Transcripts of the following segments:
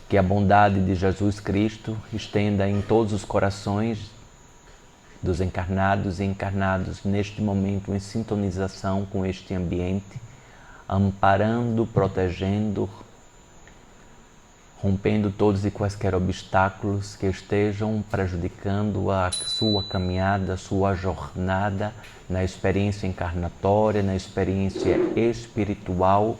Que a bondade de Jesus Cristo estenda em todos os corações dos encarnados e encarnados neste momento em sintonização com este ambiente, amparando, protegendo, rompendo todos e quaisquer obstáculos que estejam prejudicando a sua caminhada, a sua jornada na experiência encarnatória, na experiência espiritual,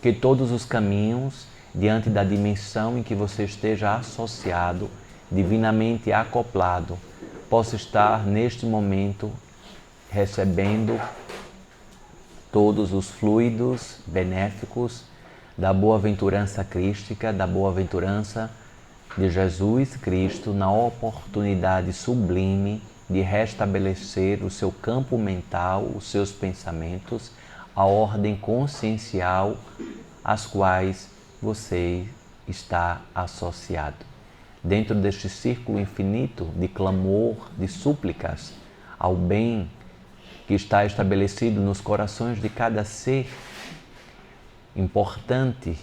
que todos os caminhos, diante da dimensão em que você esteja associado, divinamente acoplado, possa estar neste momento recebendo todos os fluidos benéficos da boa-aventurança crística, da boa-aventurança de Jesus Cristo na oportunidade sublime de restabelecer o seu campo mental, os seus pensamentos, a ordem consciencial às quais você está associado. Dentro deste círculo infinito de clamor, de súplicas ao bem que está estabelecido nos corações de cada ser, importante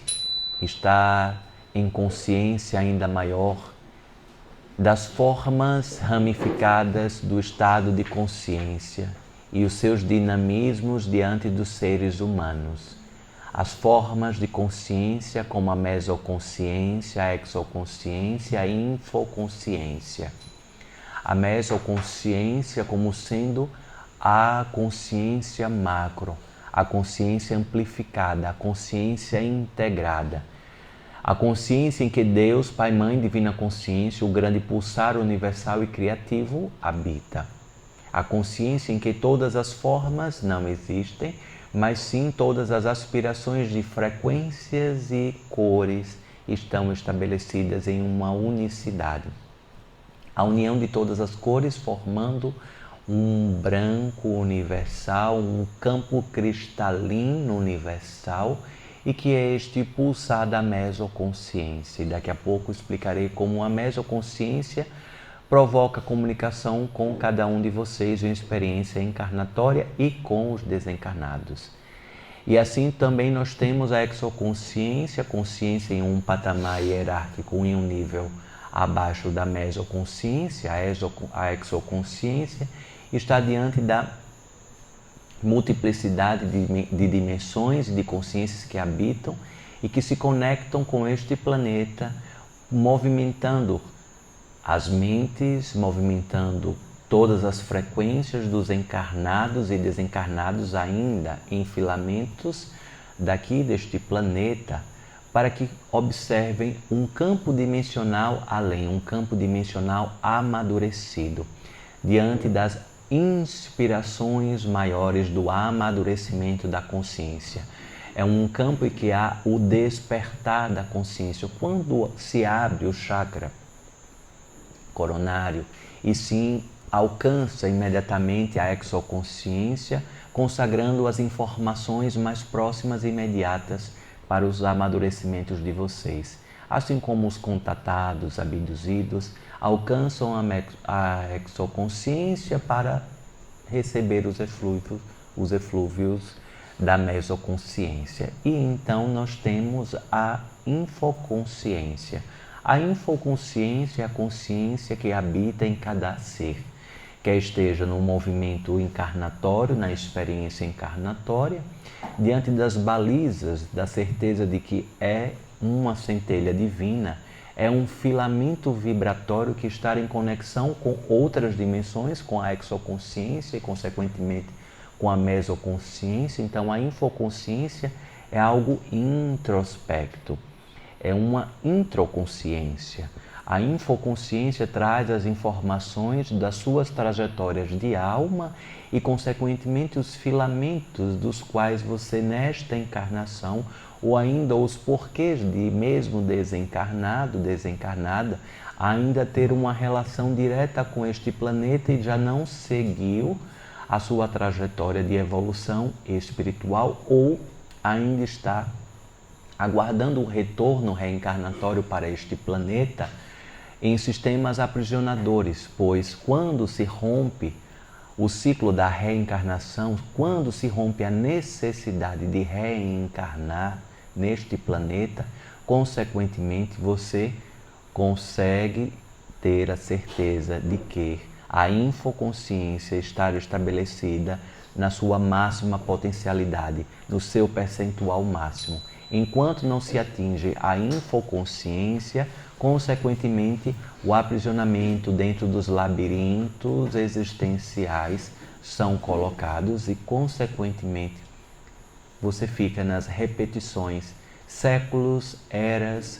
estar em consciência ainda maior das formas ramificadas do estado de consciência e os seus dinamismos diante dos seres humanos. As formas de consciência como a mesoconsciência, a exoconsciência, a infoconsciência. A mesoconsciência como sendo a consciência macro, a consciência amplificada, a consciência integrada. A consciência em que Deus, Pai, Mãe, Divina Consciência, o grande pulsar universal e criativo, habita. A consciência em que todas as formas não existem, mas sim todas as aspirações de frequências e cores estão estabelecidas em uma unicidade. A união de todas as cores formando um branco universal, um campo cristalino universal, e que é este pulsar da mesoconsciência. E daqui a pouco explicarei como a mesoconsciência provoca comunicação com cada um de vocês em experiência encarnatória e com os desencarnados. E assim também nós temos a exoconsciência, consciência em um patamar hierárquico, em um nível abaixo da mesoconsciência, a exoconsciência está diante da multiplicidade de dimensões e de consciências que habitam e que se conectam com este planeta, movimentando as mentes, movimentando todas as frequências dos encarnados e desencarnados ainda em filamentos daqui deste planeta, para que observem um campo dimensional além, um campo dimensional amadurecido, diante das inspirações maiores do amadurecimento da consciência. É um campo em que há o despertar da consciência. Quando se abre o chakra coronário e sim alcança imediatamente a exoconsciência, consagrando as informações mais próximas e imediatas para os amadurecimentos de vocês. Assim como os contatados, abduzidos, alcançam a exoconsciência para receber os eflúvios da mesoconsciência. E então nós temos a infoconsciência. A infoconsciência é a consciência que habita em cada ser, quer esteja no movimento encarnatório, na experiência encarnatória, diante das balizas da certeza de que é uma centelha divina, é um filamento vibratório que está em conexão com outras dimensões, com a exoconsciência e, consequentemente, com a mesoconsciência. Então, a infoconsciência é algo introspecto, é uma introconsciência. A infoconsciência traz as informações das suas trajetórias de alma e, consequentemente, os filamentos dos quais você, nesta encarnação, ou ainda os porquês de mesmo desencarnado, desencarnada, ainda ter uma relação direta com este planeta e já não seguiu a sua trajetória de evolução espiritual ou ainda está aguardando um retorno reencarnatório para este planeta em sistemas aprisionadores, pois quando se rompe o ciclo da reencarnação, quando se rompe a necessidade de reencarnar neste planeta, Consequentemente, você consegue ter a certeza de que a infoconsciência está estabelecida na sua máxima potencialidade, no seu percentual máximo. Enquanto não se atinge a infoconsciência, consequentemente, o aprisionamento dentro dos labirintos existenciais são colocados e, consequentemente, você fica nas repetições. Séculos, eras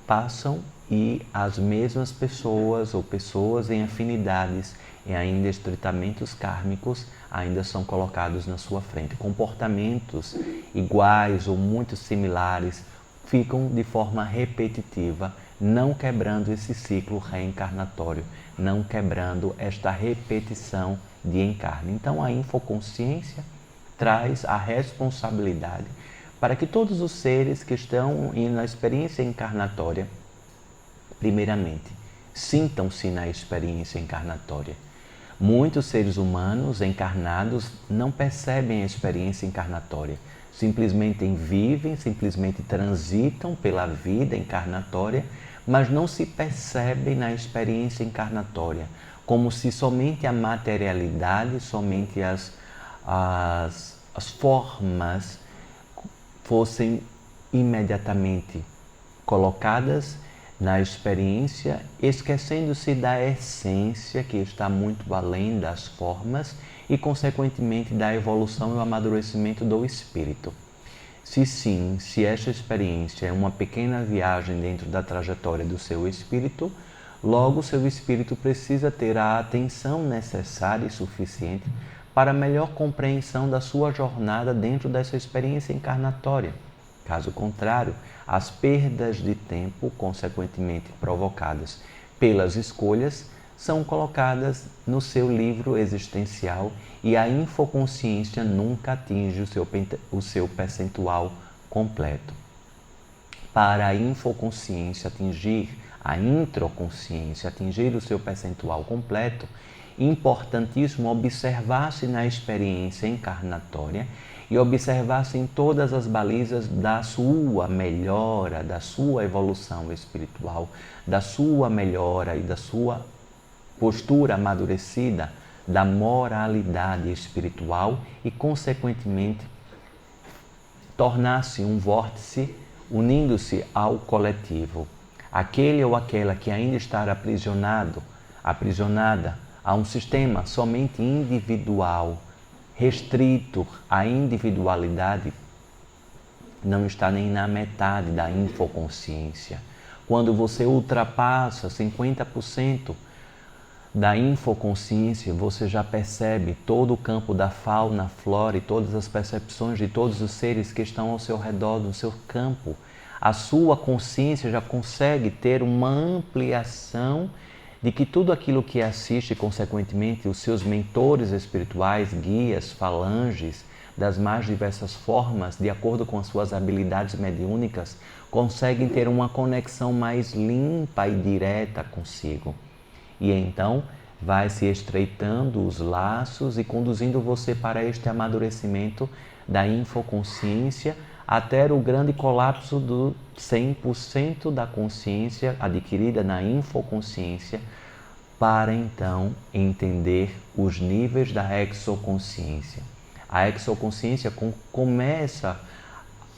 passam e as mesmas pessoas ou pessoas em afinidades e ainda estreitamentos kármicos ainda são colocados na sua frente. Comportamentos iguais ou muito similares ficam de forma repetitiva, não quebrando esse ciclo reencarnatório, não quebrando esta repetição de encarne. Então a infoconsciência traz a responsabilidade para que todos os seres que estão na experiência encarnatória, primeiramente, sintam-se na experiência encarnatória. Muitos seres humanos encarnados não percebem a experiência encarnatória, simplesmente vivem, simplesmente transitam pela vida encarnatória, mas não se percebem na experiência encarnatória, como se somente a materialidade, somente as formas fossem imediatamente colocadas na experiência, esquecendo-se da essência que está muito além das formas e, consequentemente, da evolução e o amadurecimento do espírito. Se sim, se esta experiência é uma pequena viagem dentro da trajetória do seu espírito, logo o seu espírito precisa ter a atenção necessária e suficiente para a melhor compreensão da sua jornada dentro dessa experiência encarnatória. Caso contrário, as perdas de tempo, consequentemente provocadas pelas escolhas, são colocadas no seu livro existencial e a infoconsciência nunca atinge o seu percentual completo. Para a infoconsciência atingir, a introconsciência atingir o seu percentual completo, importantíssimo observar-se na experiência encarnatória e observar-se em todas as balizas da sua melhora, da sua evolução espiritual, da sua melhora e da sua postura amadurecida, da moralidade espiritual e, consequentemente, tornar-se um vórtice unindo-se ao coletivo. Aquele ou aquela que ainda está aprisionada a um sistema somente individual, restrito à individualidade, não está nem na metade da infoconsciência. Quando você ultrapassa 50% da infoconsciência, você já percebe todo o campo da fauna, flora e todas as percepções de todos os seres que estão ao seu redor, no seu campo. A sua consciência já consegue ter uma ampliação de que tudo aquilo que assiste, consequentemente, os seus mentores espirituais, guias, falanges, das mais diversas formas, de acordo com as suas habilidades mediúnicas, conseguem ter uma conexão mais limpa e direta consigo. E então vai se estreitando os laços e conduzindo você para este amadurecimento da infoconsciência até o grande colapso do 100% da consciência adquirida na infoconsciência, para então entender os níveis da exoconsciência. A exoconsciência começa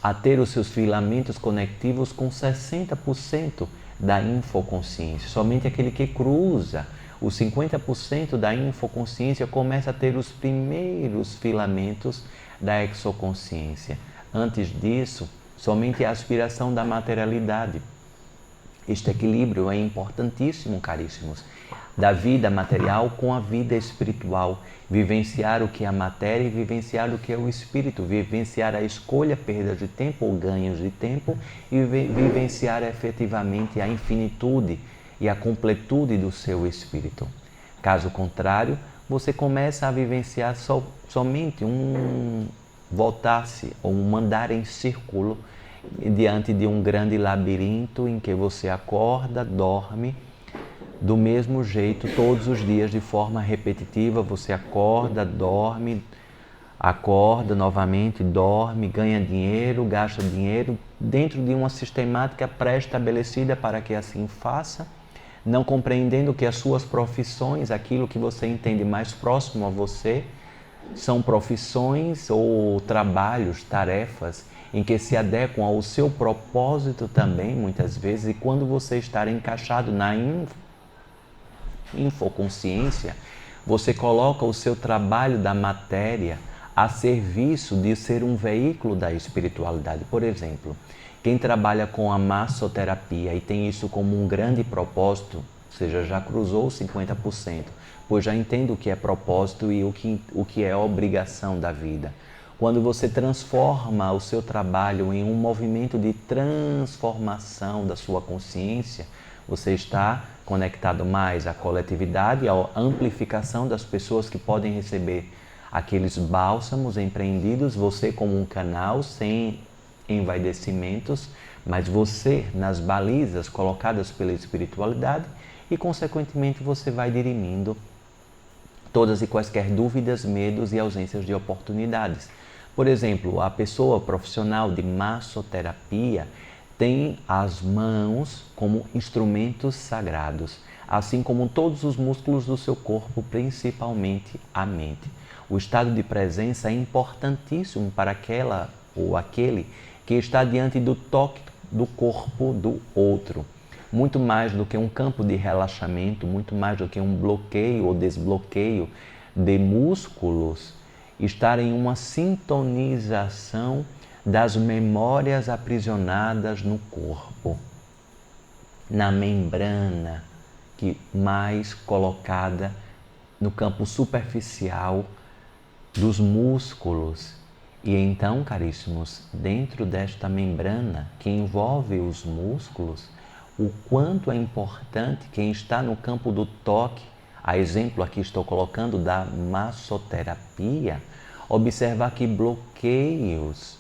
a ter os seus filamentos conectivos com 60% da infoconsciência. Somente aquele que cruza os 50% da infoconsciência começa a ter os primeiros filamentos da exoconsciência. Antes disso, somente a aspiração da materialidade. Este equilíbrio é importantíssimo, caríssimos, da vida material com a vida espiritual. Vivenciar o que é a matéria e vivenciar o que é o espírito. Vivenciar a escolha, perda de tempo ou ganhos de tempo e vivenciar efetivamente a infinitude e a completude do seu espírito. Caso contrário, você começa a vivenciar somente voltar-se ou um andar em círculo diante de um grande labirinto em que você acorda, dorme do mesmo jeito todos os dias de forma repetitiva. Você acorda, dorme Acorda novamente, dorme, ganha dinheiro, gasta dinheiro dentro de uma sistemática pré-estabelecida para que assim faça, não compreendendo que as suas profissões, aquilo que você entende mais próximo a você, são profissões ou trabalhos, tarefas em que se adequam ao seu propósito também, muitas vezes, e quando você está encaixado na infoconsciência, você coloca o seu trabalho da matéria a serviço de ser um veículo da espiritualidade. Por exemplo, quem trabalha com a massoterapia e tem isso como um grande propósito, ou seja, já cruzou 50%, pois já entende o que é propósito e o que é obrigação da vida. Quando você transforma o seu trabalho em um movimento de transformação da sua consciência, você está conectado mais à coletividade, à amplificação das pessoas que podem receber aqueles bálsamos empreendidos, você como um canal sem envaidecimentos, mas você nas balizas colocadas pela espiritualidade e, consequentemente, você vai dirimindo todas e quaisquer dúvidas, medos e ausências de oportunidades. Por exemplo, a pessoa profissional de massoterapia tem as mãos como instrumentos sagrados, assim como todos os músculos do seu corpo, principalmente a mente. O estado de presença é importantíssimo para aquela ou aquele que está diante do toque do corpo do outro. Muito mais do que um campo de relaxamento, muito mais do que um bloqueio ou desbloqueio de músculos, estar em uma sintonização das memórias aprisionadas no corpo, na membrana que mais colocada no campo superficial dos músculos. E então, caríssimos, dentro desta membrana que envolve os músculos, o quanto é importante quem está no campo do toque, a exemplo aqui estou colocando da massoterapia, observar que bloqueios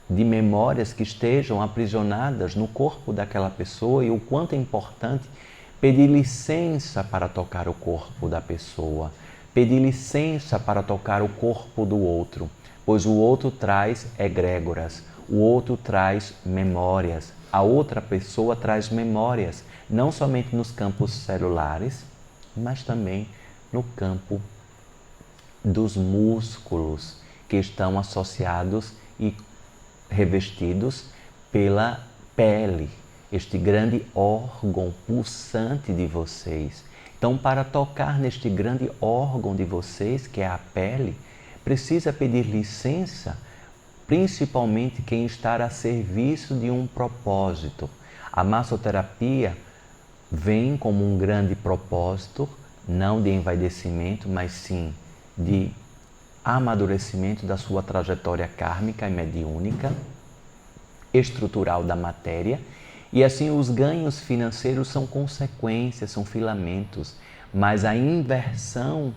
de memórias que estejam aprisionadas no corpo daquela pessoa e o quanto é importante pedir licença para tocar o corpo da pessoa, pedir licença para tocar o corpo do outro, pois o outro traz egrégoras, o outro traz memórias, a outra pessoa traz memórias, não somente nos campos celulares, mas também no campo dos músculos que estão associados e revestidos pela pele, este grande órgão pulsante de vocês. Então, para tocar neste grande órgão de vocês, que é a pele, precisa pedir licença, principalmente quem está a serviço de um propósito. A massoterapia vem como um grande propósito, não de envaidecimento, mas sim de amadurecimento da sua trajetória kármica e mediúnica, estrutural da matéria, e assim os ganhos financeiros são consequências, são filamentos, mas a inversão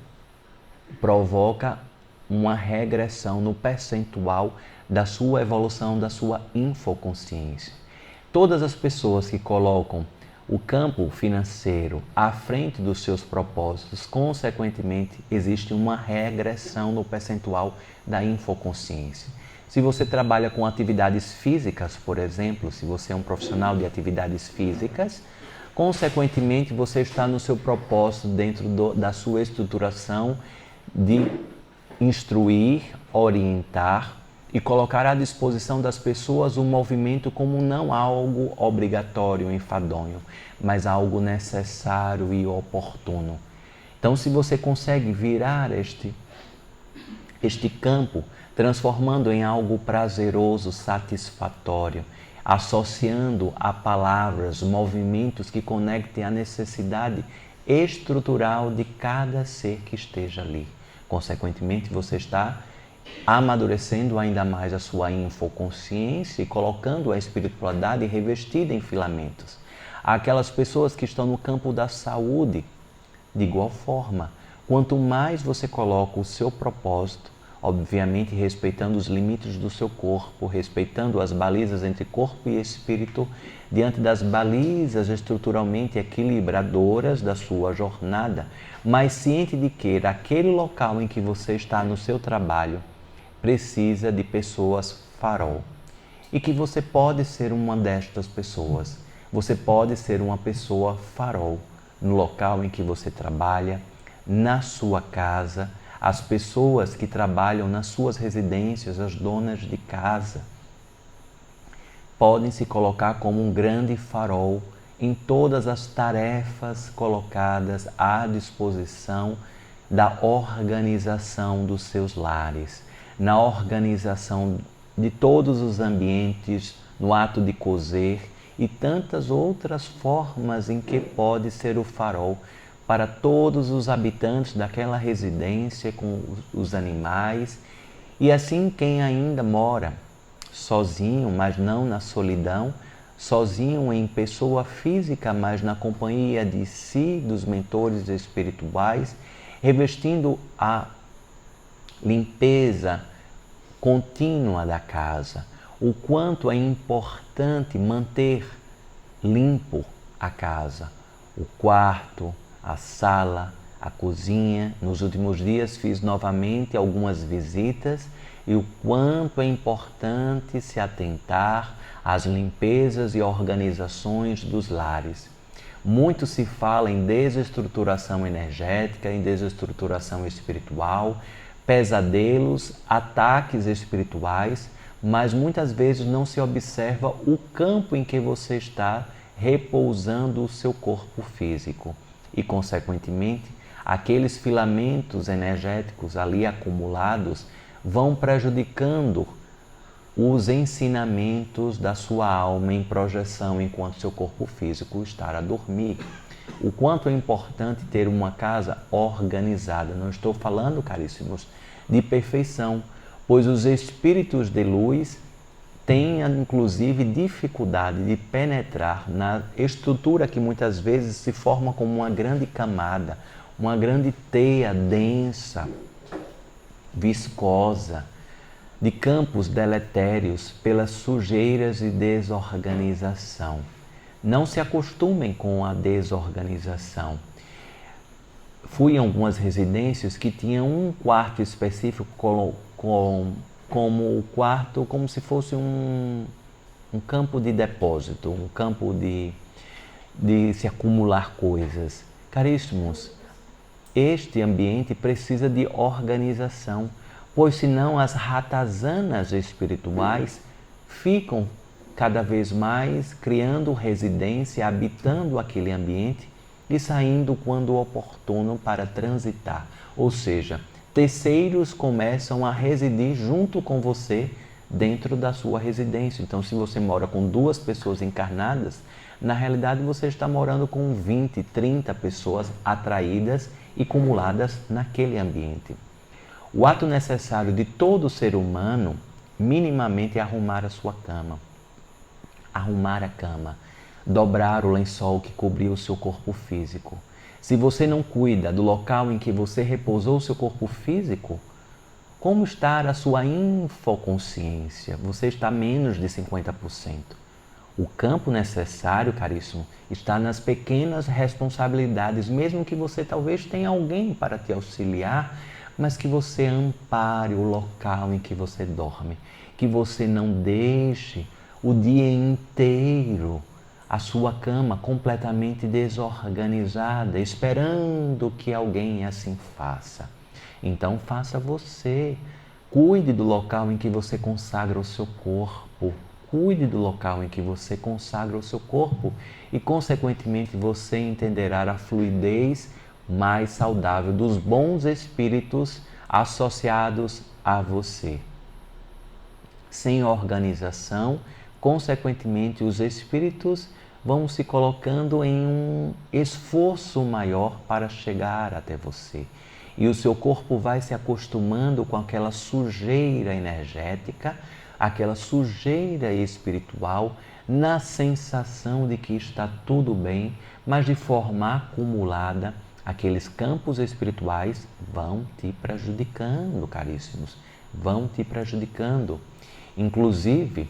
provoca uma regressão no percentual da sua evolução, da sua infoconsciência. Todas as pessoas que colocam o campo financeiro à frente dos seus propósitos, consequentemente, existe uma regressão no percentual da infoconsciência. Se você trabalha com atividades físicas, por exemplo, se você é um profissional de atividades físicas, consequentemente, você está no seu propósito dentro da sua estruturação de instruir, orientar e colocar à disposição das pessoas o movimento como não algo obrigatório, enfadonho, mas algo necessário e oportuno. Então, se você consegue virar este campo, transformando em algo prazeroso, satisfatório, associando a palavras, movimentos que conectem a necessidade estrutural de cada ser que esteja ali. Consequentemente, você está amadurecendo ainda mais a sua infoconsciência e colocando a espiritualidade revestida em filamentos. Aquelas pessoas que estão no campo da saúde, de igual forma, quanto mais você coloca o seu propósito, obviamente respeitando os limites do seu corpo, respeitando as balizas entre corpo e espírito, diante das balizas estruturalmente equilibradoras da sua jornada, mas ciente de que aquele local em que você está no seu trabalho precisa de pessoas farol. E que você pode ser uma destas pessoas. Você pode ser uma pessoa farol no local em que você trabalha, na sua casa, as pessoas que trabalham nas suas residências, as donas de casa, podem se colocar como um grande farol em todas as tarefas colocadas à disposição da organização dos seus lares, na organização de todos os ambientes, no ato de cozer e tantas outras formas em que pode ser o farol para todos os habitantes daquela residência com os animais e assim quem ainda mora sozinho, mas não na solidão, sozinho em pessoa física, mas na companhia de si, dos mentores espirituais, revestindo a limpeza contínua da casa. O quanto é importante manter limpo a casa, o quarto, a sala, a cozinha. Nos últimos dias fiz novamente algumas visitas e o quanto é importante se atentar às limpezas e organizações dos lares. Muito se fala em desestruturação energética, em desestruturação espiritual, pesadelos, ataques espirituais, mas muitas vezes não se observa o campo em que você está repousando o seu corpo físico e, consequentemente, aqueles filamentos energéticos ali acumulados vão prejudicando os ensinamentos da sua alma em projeção enquanto seu corpo físico está a dormir. O quanto é importante ter uma casa organizada. Não estou falando, caríssimos, de perfeição, pois os espíritos de luz têm, inclusive, dificuldade de penetrar na estrutura que muitas vezes se forma como uma grande camada, uma grande teia densa, viscosa, de campos deletérios pelas sujeiras e desorganização. Não se acostumem com a desorganização. Fui em algumas residências que tinham um quarto específico como o quarto, como se fosse um campo de depósito, um campo de se acumular coisas. Caríssimos, este ambiente precisa de organização, pois senão as ratazanas espirituais ficam cada vez mais criando residência, habitando aquele ambiente e saindo quando oportuno para transitar. Ou seja, terceiros começam a residir junto com você dentro da sua residência. Então, se você mora com 2 pessoas encarnadas, na realidade você está morando com 20, 30 pessoas atraídas e acumuladas naquele ambiente. O ato necessário de todo ser humano, minimamente, é arrumar a sua cama. Arrumar a cama, dobrar o lençol que cobriu o seu corpo físico. Se você não cuida do local em que você repousou o seu corpo físico, como está a sua infoconsciência? Você está a menos de 50%. O campo necessário, caríssimo, está nas pequenas responsabilidades, mesmo que você talvez tenha alguém para te auxiliar, mas que você ampare o local em que você dorme, que você não deixe o dia inteiro a sua cama completamente desorganizada, esperando que alguém assim faça. Então faça você. Cuide do local em que você consagra o seu corpo. Cuide do local em que você consagra o seu corpo e, consequentemente, você entenderá a fluidez mais saudável dos bons espíritos associados a você. Sem organização, consequentemente, os espíritos vão se colocando em um esforço maior para chegar até você. E o seu corpo vai se acostumando com aquela sujeira energética, aquela sujeira espiritual, na sensação de que está tudo bem, mas de forma acumulada, aqueles campos espirituais vão te prejudicando, caríssimos, vão te prejudicando. Inclusive,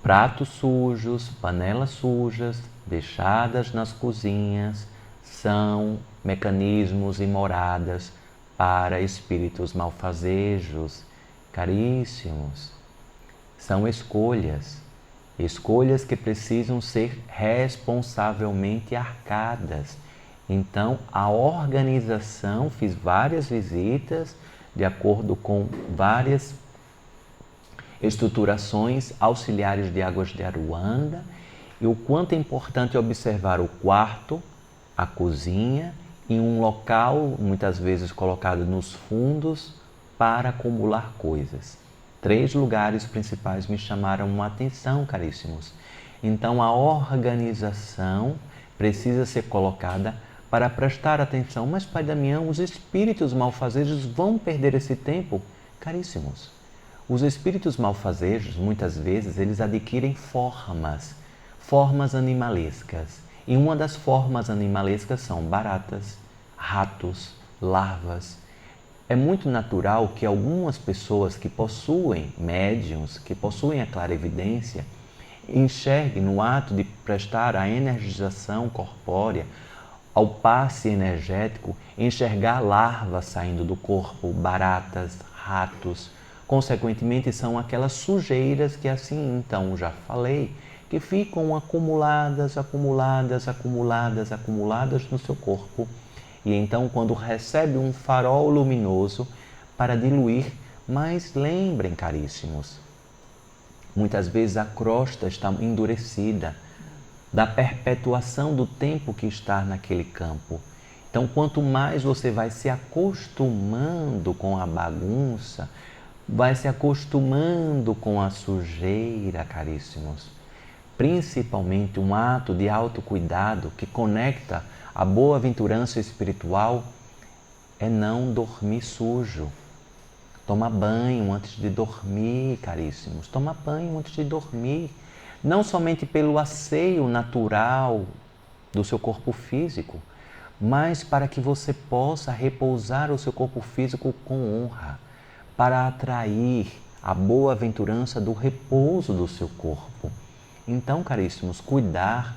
pratos sujos, panelas sujas, deixadas nas cozinhas, são mecanismos e moradas para espíritos malfazejos. Caríssimos, são escolhas que precisam ser responsavelmente arcadas. Então, a organização, fiz várias visitas de acordo com várias estruturações auxiliares de Águas de Aruanda, e o quanto é importante observar o quarto, a cozinha, em um local, muitas vezes colocado nos fundos, para acumular coisas. 3 lugares principais me chamaram a atenção, caríssimos. Então, a organização precisa ser colocada para prestar atenção. Mas, Pai Damião, os espíritos malfazejos vão perder esse tempo? Caríssimos, os espíritos malfazejos, muitas vezes, eles adquirem formas animalescas. E uma das formas animalescas são baratas, ratos, larvas. É muito natural que algumas pessoas que possuem médiuns, que possuem a clarevidência, enxerguem no ato de prestar a energização corpórea, ao passe energético, enxergar larvas saindo do corpo, baratas, ratos. Consequentemente, são aquelas sujeiras que assim, então, já falei, que ficam acumuladas no seu corpo. E então, quando recebe um farol luminoso para diluir, mas lembrem, caríssimos, muitas vezes a crosta está endurecida da perpetuação do tempo que está naquele campo. Então, quanto mais você vai se acostumando com a bagunça, vai se acostumando com a sujeira, caríssimos. Principalmente um ato de autocuidado que conecta a boa-aventurança espiritual é não dormir sujo. Toma banho antes de dormir, caríssimos. Toma banho antes de dormir. Não somente pelo asseio natural do seu corpo físico, mas para que você possa repousar o seu corpo físico com honra, para atrair a boa-aventurança do repouso do seu corpo. Então, caríssimos, cuidar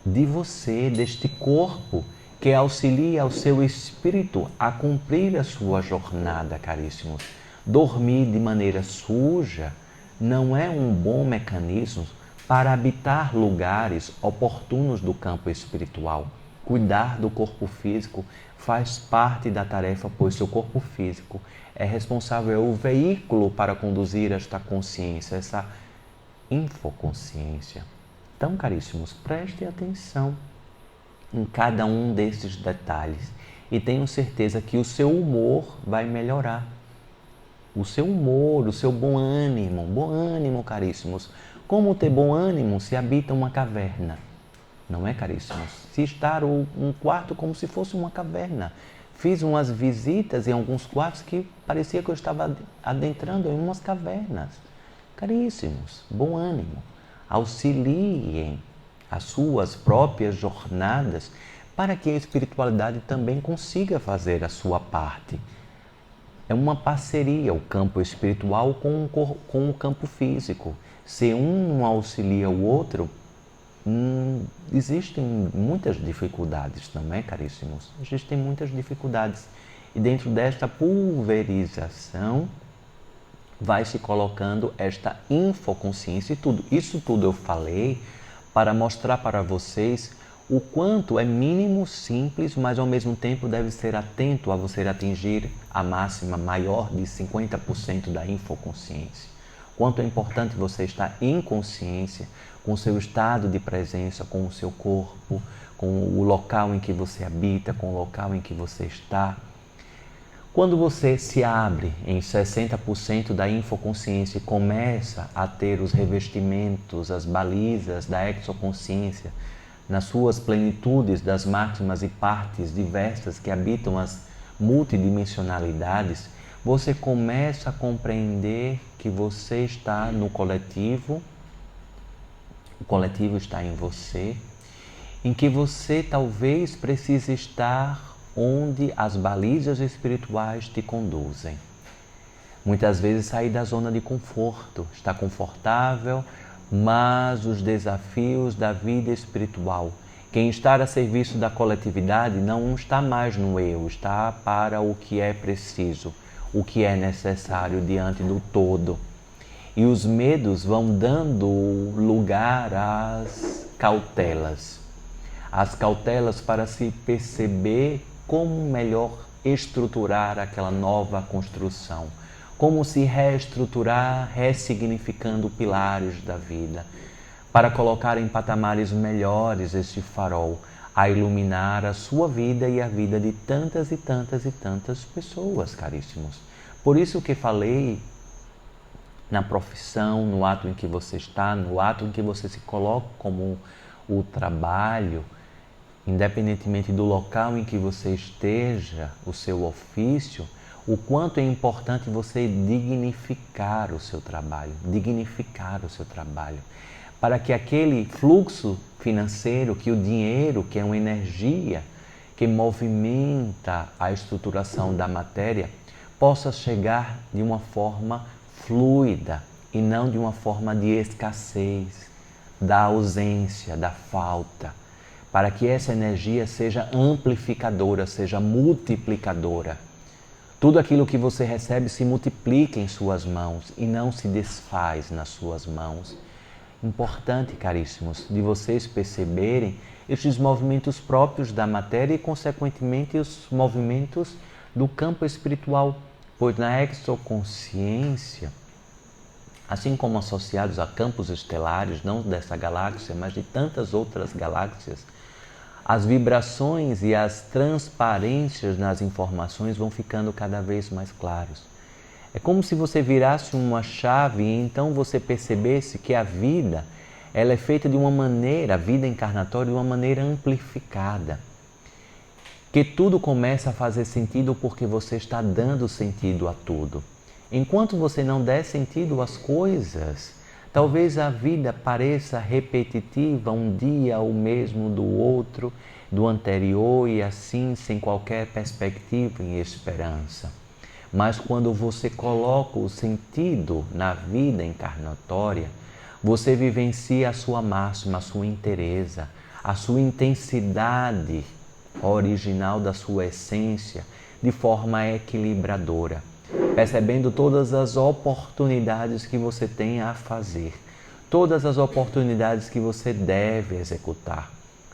de você, deste corpo que auxilia o seu espírito a cumprir a sua jornada, caríssimos. Dormir de maneira suja não é um bom mecanismo para habitar lugares oportunos do campo espiritual. Cuidar do corpo físico faz parte da tarefa, pois seu corpo físico é responsável, é o veículo para conduzir esta consciência, essa infoconsciência. Então, caríssimos, prestem atenção em cada um desses detalhes e tenham certeza que o seu humor vai melhorar. O seu humor, o seu bom ânimo, caríssimos. Como ter bom ânimo se habita uma caverna? Não é, caríssimos? Se estar um quarto como se fosse uma caverna. Fiz umas visitas em alguns quartos que parecia que eu estava adentrando em umas cavernas. Caríssimos, bom ânimo. Auxiliem as suas próprias jornadas para que a espiritualidade também consiga fazer a sua parte. É uma parceria o campo espiritual com o campo físico. Se um não auxilia o outro, existem muitas dificuldades, não é, caríssimos? Existem muitas dificuldades. E dentro desta pulverização, vai se colocando esta infoconsciência e tudo. Isso tudo eu falei para mostrar para vocês o quanto é mínimo, simples, mas ao mesmo tempo deve ser atento a você atingir a máxima maior de 50% da infoconsciência. Quanto é importante você estar em consciência com o seu estado de presença, com o seu corpo, com o local em que você habita, com o local em que você está. Quando você se abre em 60% da infoconsciência e começa a ter os revestimentos, as balizas da exoconsciência, nas suas plenitudes das máximas e partes diversas que habitam as multidimensionalidades, você começa a compreender que você está no coletivo, o coletivo está em você, em que você talvez precise estar onde as balizas espirituais te conduzem. Muitas vezes sair da zona de conforto, está confortável, mas os desafios da vida espiritual, Quem está a serviço da coletividade não está mais no eu, está para o que é preciso, o que é necessário diante do todo. E os medos vão dando lugar às cautelas. As cautelas para se perceber como melhor estruturar aquela nova construção. Como se reestruturar, ressignificando pilares da vida, para colocar em patamares melhores este farol, a iluminar a sua vida e a vida de tantas e tantas e tantas pessoas, caríssimos. Por isso que falei na profissão, no ato em que você está, no ato em que você se coloca como o trabalho, independentemente do local em que você esteja, o seu ofício, o quanto é importante você dignificar o seu trabalho, para que aquele fluxo financeiro, que o dinheiro, que é uma energia que movimenta a estruturação da matéria, possa chegar de uma forma fluida e não de uma forma de escassez, da ausência, da falta, para que essa energia seja amplificadora, seja multiplicadora. Tudo aquilo que você recebe se multiplica em suas mãos e não se desfaz nas suas mãos. Importante, caríssimos, de vocês perceberem estes movimentos próprios da matéria e, consequentemente, os movimentos do campo espiritual, pois na exoconsciência, assim como associados a campos estelares, não dessa galáxia, mas de tantas outras galáxias, as vibrações e as transparências nas informações vão ficando cada vez mais claros. É como se você virasse uma chave e então você percebesse que a vida, ela é feita de uma maneira, a vida encarnatória, de uma maneira amplificada. Que tudo começa a fazer sentido porque você está dando sentido a tudo. Enquanto você não der sentido às coisas, talvez a vida pareça repetitiva, um dia o mesmo do outro, do anterior e assim, sem qualquer perspectiva e esperança. Mas quando você coloca o sentido na vida encarnatória, você vivencia a sua máxima, a sua inteireza, a sua intensidade original da sua essência de forma equilibradora, percebendo todas as oportunidades que você tem a fazer, todas as oportunidades que você deve executar,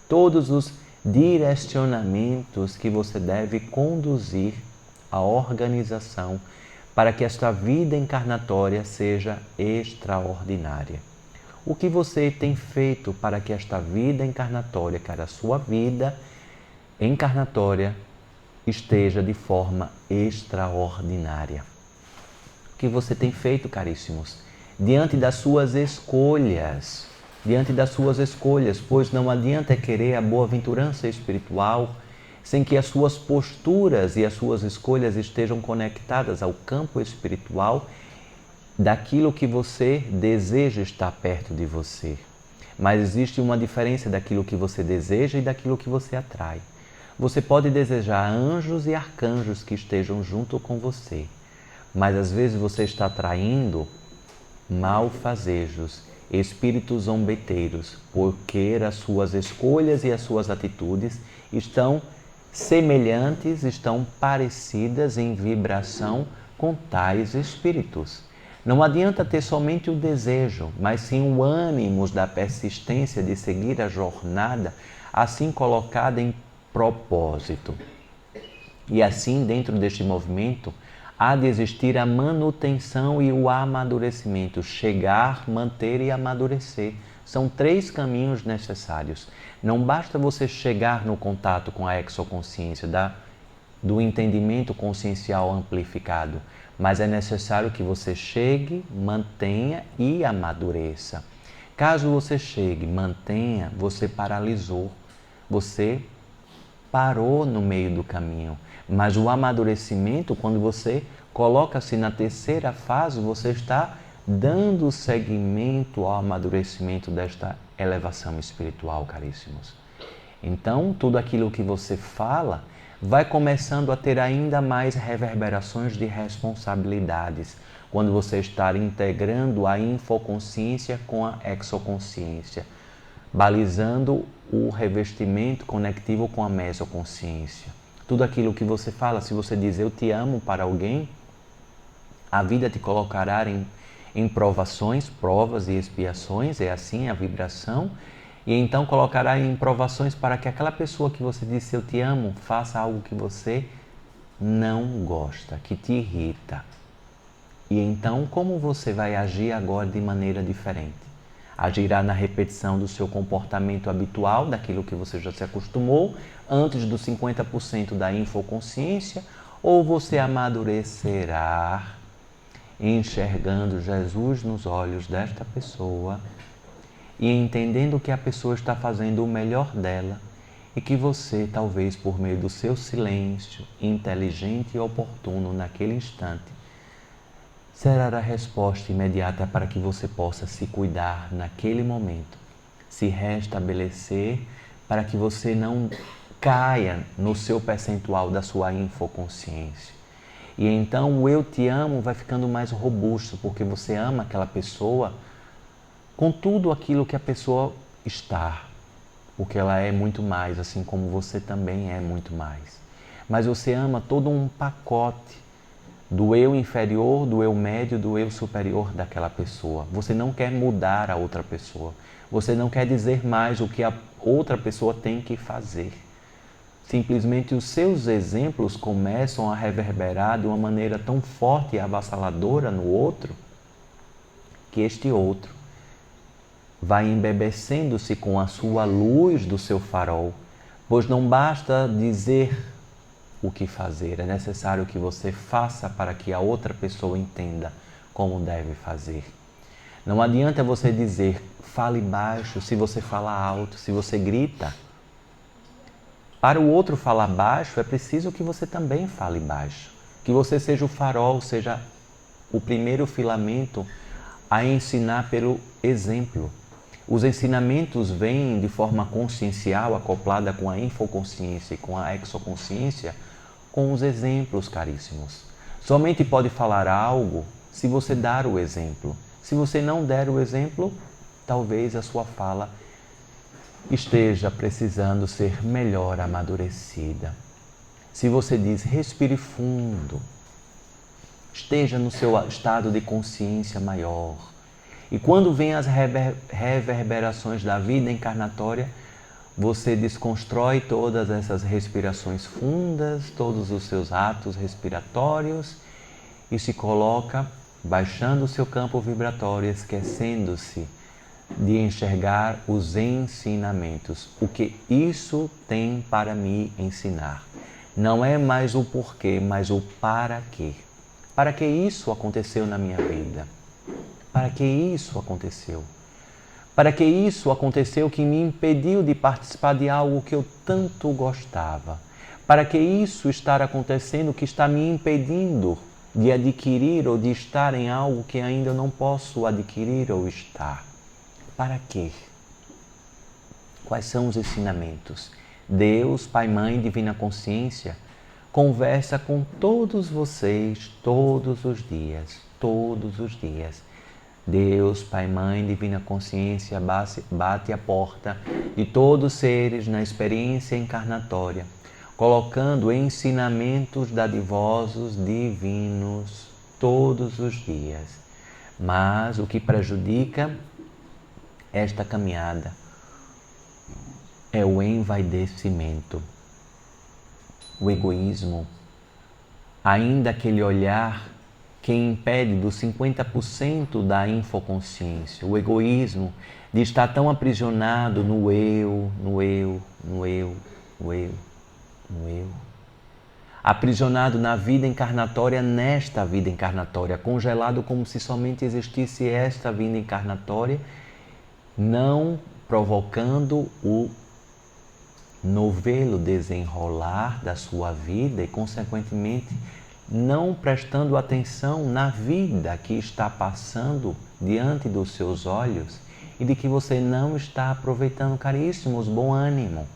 todos os direcionamentos que você deve conduzir a organização para que esta vida encarnatória seja extraordinária. O que você tem feito para que esta vida encarnatória, que era a sua vida encarnatória, esteja de forma extraordinária? O que você tem feito, caríssimos, diante das suas escolhas, pois não adianta querer a boa-aventurança espiritual sem que as suas posturas e as suas escolhas estejam conectadas ao campo espiritual daquilo que você deseja estar perto de você. Mas existe uma diferença daquilo que você deseja e daquilo que você atrai. Você pode desejar anjos e arcanjos que estejam junto com você, mas às vezes você está atraindo malfazejos, espíritos zombeteiros, porque as suas escolhas e as suas atitudes estão semelhantes, estão parecidas em vibração com tais espíritos. Não adianta ter somente o desejo, mas sim o ânimo da persistência de seguir a jornada assim colocada em propósito. E assim, dentro deste movimento, há de existir a manutenção e o amadurecimento. Chegar, manter e amadurecer. São 3 caminhos necessários. Não basta você chegar no contato com a exoconsciência, do entendimento consciencial amplificado, mas é necessário que você chegue, mantenha e amadureça. Caso você chegue, mantenha, você paralisou, você parou no meio do caminho. Mas o amadurecimento, quando você coloca-se na 3ª fase, você está dando seguimento ao amadurecimento desta elevação espiritual, caríssimos. Então, tudo aquilo que você fala vai começando a ter ainda mais reverberações de responsabilidades quando você está integrando a infoconsciência com a exoconsciência. balizando o revestimento conectivo com a mesoconsciência. Tudo aquilo que você fala, se você diz eu te amo para alguém, a vida te colocará em provações, provas e expiações, é assim a vibração, e então colocará em provações para que aquela pessoa que você disse eu te amo faça algo que você não gosta, que te irrita. E então como você vai agir agora de maneira diferente? Agirá na repetição do seu comportamento habitual, daquilo que você já se acostumou, antes dos 50% da infoconsciência, ou você amadurecerá enxergando Jesus nos olhos desta pessoa e entendendo que a pessoa está fazendo o melhor dela e que você, talvez por meio do seu silêncio, inteligente e oportuno naquele instante, será a resposta imediata para que você possa se cuidar naquele momento, se restabelecer para que você não caia no seu percentual da sua infoconsciência. E então o eu te amo vai ficando mais robusto, porque você ama aquela pessoa com tudo aquilo que a pessoa está, porque ela é muito mais, assim como você também é muito mais. Mas você ama todo um pacote do eu inferior, do eu médio, do eu superior daquela pessoa. Você não quer mudar a outra pessoa. Você não quer dizer mais o que a outra pessoa tem que fazer. Simplesmente os seus exemplos começam a reverberar de uma maneira tão forte e avassaladora no outro, que este outro vai embebecendo-se com a sua luz do seu farol, pois não basta dizer o que fazer, é necessário que você faça para que a outra pessoa entenda como deve fazer. Não adianta você dizer, fale baixo, se você fala alto, se você grita. Para o outro falar baixo, é preciso que você também fale baixo. Que você seja o farol, seja o primeiro filamento a ensinar pelo exemplo. Os ensinamentos vêm de forma consciencial, acoplada com a infoconsciência e com a exoconsciência, com os exemplos, caríssimos. Somente pode falar algo se você dar o exemplo. Se você não der o exemplo, talvez a sua fala esteja precisando ser melhor amadurecida. Se você diz respire fundo, esteja no seu estado de consciência maior. E quando vêm as reverberações da vida encarnatória, você desconstrói todas essas respirações fundas, todos os seus atos respiratórios e se coloca baixando o seu campo vibratório, esquecendo-se de enxergar os ensinamentos. O que isso tem para me ensinar? Não é mais o porquê, mas o para quê. Para que isso aconteceu na minha vida? Para que isso aconteceu? Para que isso aconteceu que me impediu de participar de algo que eu tanto gostava? Para que isso estar acontecendo que está me impedindo de adquirir ou de estar em algo que ainda não posso adquirir ou estar? Para quê? Quais são os ensinamentos? Deus, Pai, Mãe, Divina Consciência, conversa com todos vocês todos os dias, todos os dias. Deus, Pai, Mãe, Divina Consciência, bate a porta de todos os seres na experiência encarnatória, colocando ensinamentos dadivosos divinos todos os dias. Mas o que prejudica esta caminhada é o envaidecimento, o egoísmo, ainda aquele olhar que impede dos 50% da infoconsciência, o egoísmo de estar tão aprisionado no eu, no eu, no eu, no eu, no eu. Aprisionado na vida encarnatória, nesta vida encarnatória, congelado como se somente existisse esta vida encarnatória, não provocando o novelo desenrolar da sua vida e, consequentemente, não prestando atenção na vida que está passando diante dos seus olhos e de que você não está aproveitando, caríssimos, bom ânimo.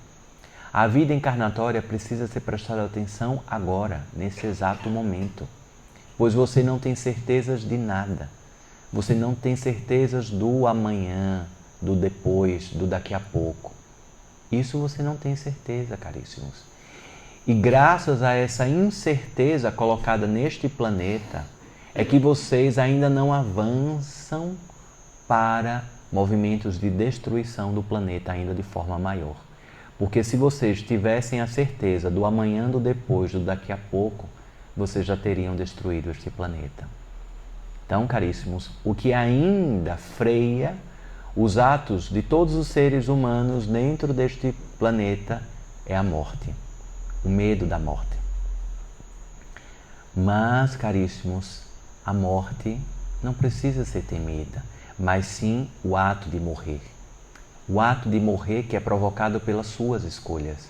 A vida encarnatória precisa ser prestada atenção agora, nesse exato momento, pois você não tem certezas de nada. Você não tem certezas do amanhã, do depois, do daqui a pouco. Isso você não tem certeza, caríssimos. E graças a essa incerteza colocada neste planeta, é que vocês ainda não avançam para movimentos de destruição do planeta ainda de forma maior. Porque se vocês tivessem a certeza do amanhã, do depois, do daqui a pouco, vocês já teriam destruído este planeta. Então, caríssimos, o que ainda freia os atos de todos os seres humanos dentro deste planeta é a morte, o medo da morte. Mas, caríssimos, a morte não precisa ser temida, mas sim o ato de morrer. O ato de morrer que é provocado pelas suas escolhas.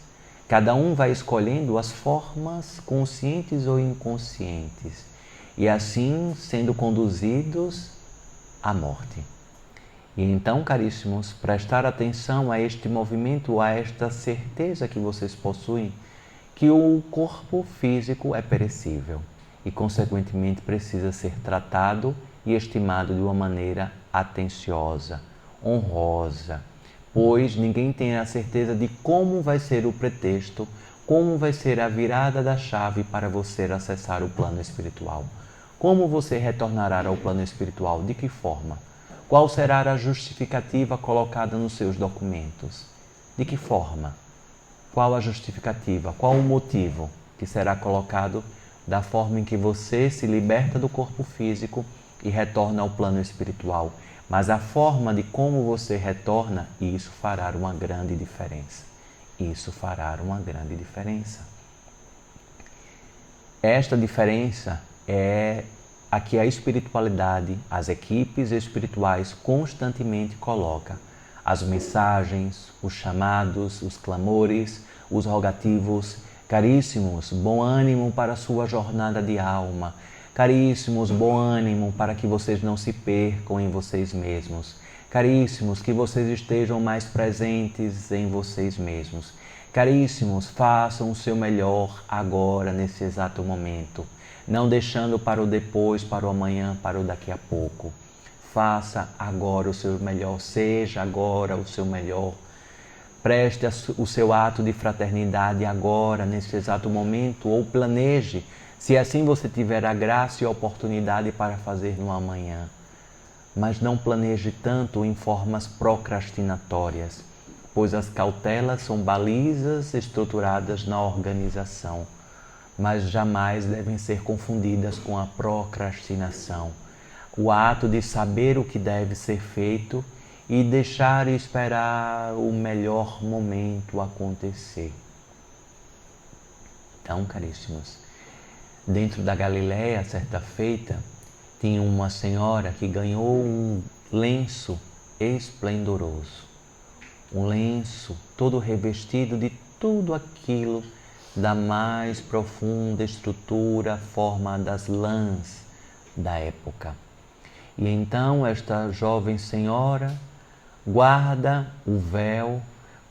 Cada um vai escolhendo as formas conscientes ou inconscientes e assim sendo conduzidos à morte. E então, caríssimos, prestar atenção a este movimento, a esta certeza que vocês possuem, que o corpo físico é perecível e, consequentemente, precisa ser tratado e estimado de uma maneira atenciosa, honrosa, pois ninguém tem a certeza de como vai ser o pretexto, como vai ser a virada da chave para você acessar o plano espiritual. Como você retornará ao plano espiritual? De que forma? Qual será a justificativa colocada nos seus documentos? De que forma? Qual a justificativa? Qual o motivo que será colocado da forma em que você se liberta do corpo físico e retorna ao plano espiritual? Mas a forma de como você retorna, isso fará uma grande diferença. Isso fará uma grande diferença. Esta diferença é a que a espiritualidade, as equipes espirituais constantemente coloca. As mensagens, os chamados, os clamores, os rogativos. Caríssimos, bom ânimo para a sua jornada de alma. Caríssimos, bom ânimo para que vocês não se percam em vocês mesmos. Caríssimos, que vocês estejam mais presentes em vocês mesmos. Caríssimos, façam o seu melhor agora, nesse exato momento, não deixando para o depois, para o amanhã, para o daqui a pouco. Faça agora o seu melhor, seja agora o seu melhor. Preste o seu ato de fraternidade agora, nesse exato momento, ou planeje, se assim você tiver a graça e a oportunidade para fazer no amanhã. Mas não planeje tanto em formas procrastinatórias, pois as cautelas são balizas estruturadas na organização, mas jamais devem ser confundidas com a procrastinação. O ato de saber o que deve ser feito e deixar e esperar o melhor momento acontecer. Então, caríssimos, dentro da Galileia, certa feita, tinha uma senhora que ganhou um lenço esplendoroso. Um lenço todo revestido de tudo aquilo da mais profunda estrutura, forma das lãs da época. E então esta jovem senhora guarda o véu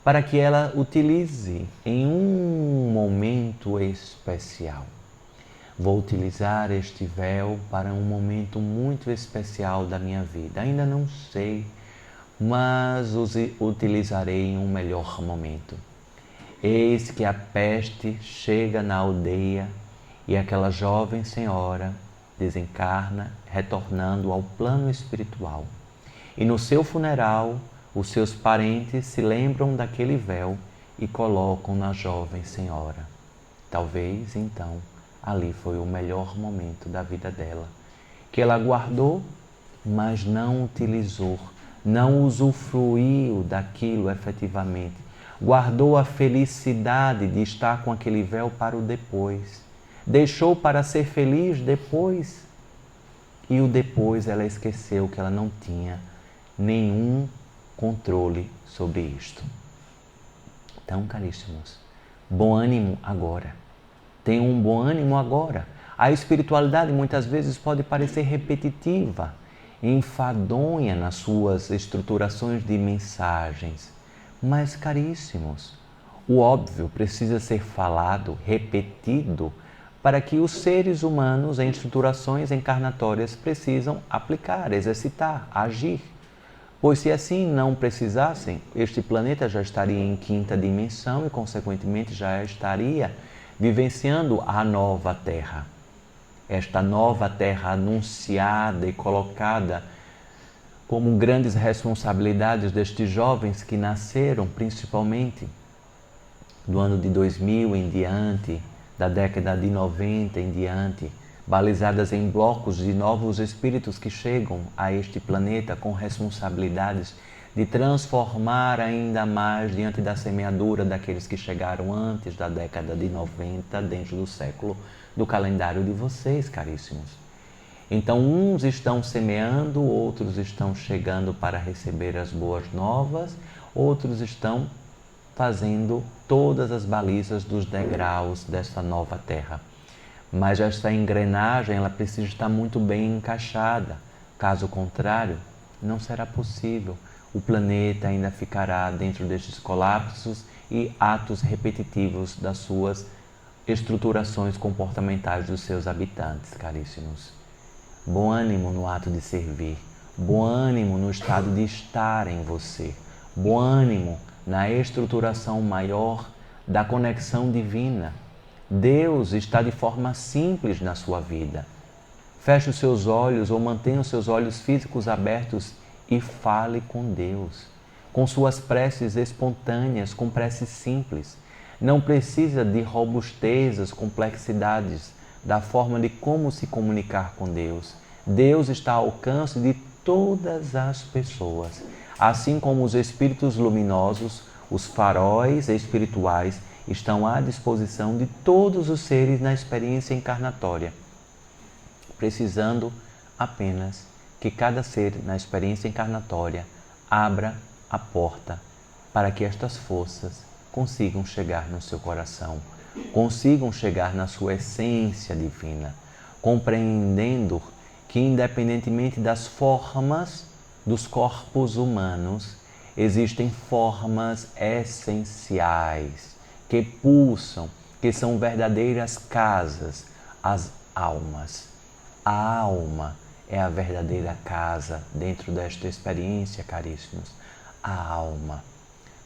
para que ela utilize em um momento especial. Vou utilizar este véu para um momento muito especial da minha vida. Ainda não sei, mas os utilizarei em um melhor momento. Eis que a peste chega na aldeia e aquela jovem senhora desencarna, retornando ao plano espiritual. E no seu funeral, os seus parentes se lembram daquele véu e colocam na jovem senhora. Talvez, então, ali foi o melhor momento da vida dela, que ela guardou, mas não utilizou, não usufruiu daquilo efetivamente. Guardou a felicidade de estar com aquele véu para o depois. Deixou para ser feliz depois. E o depois ela esqueceu que ela não tinha nenhum controle sobre isto. Então, caríssimos, bom ânimo agora. Tenham um bom ânimo agora. A espiritualidade muitas vezes pode parecer repetitiva, enfadonha nas suas estruturações de mensagens. Mas, caríssimos, o óbvio precisa ser falado, repetido, para que os seres humanos em estruturações encarnatórias precisam aplicar, exercitar, agir. Pois se assim não precisassem, este planeta já estaria em quinta dimensão e, consequentemente, já estaria vivenciando a nova Terra. Esta nova Terra anunciada e colocada como grandes responsabilidades destes jovens que nasceram principalmente do ano de 2000 em diante, da década de 90 em diante, balizadas em blocos de novos espíritos que chegam a este planeta com responsabilidades de transformar ainda mais diante da semeadura daqueles que chegaram antes da década de 90 dentro do século do calendário de vocês, caríssimos. Então, uns estão semeando, outros estão chegando para receber as boas novas, outros estão fazendo todas as balizas dos degraus dessa nova terra. Mas essa engrenagem ela precisa estar muito bem encaixada. Caso contrário, não será possível. O planeta ainda ficará dentro destes colapsos e atos repetitivos das suas estruturações comportamentais dos seus habitantes, caríssimos. Bom ânimo no ato de servir, bom ânimo no estado de estar em você, bom ânimo na estruturação maior da conexão divina. Deus está de forma simples na sua vida. Feche os seus olhos ou mantenha os seus olhos físicos abertos e fale com Deus, com suas preces espontâneas, com preces simples. Não precisa de robustezas, complexidades da forma de como se comunicar com Deus. Deus está ao alcance de todas as pessoas, assim como os espíritos luminosos, os faróis espirituais, estão à disposição de todos os seres na experiência encarnatória, precisando apenas que cada ser na experiência encarnatória abra a porta para que estas forças consigam chegar no seu coração, consigam chegar na sua essência divina, compreendendo que, independentemente das formas dos corpos humanos, existem formas essenciais que pulsam, que são verdadeiras casas, as almas. A alma é a verdadeira casa dentro desta experiência, caríssimos. A alma.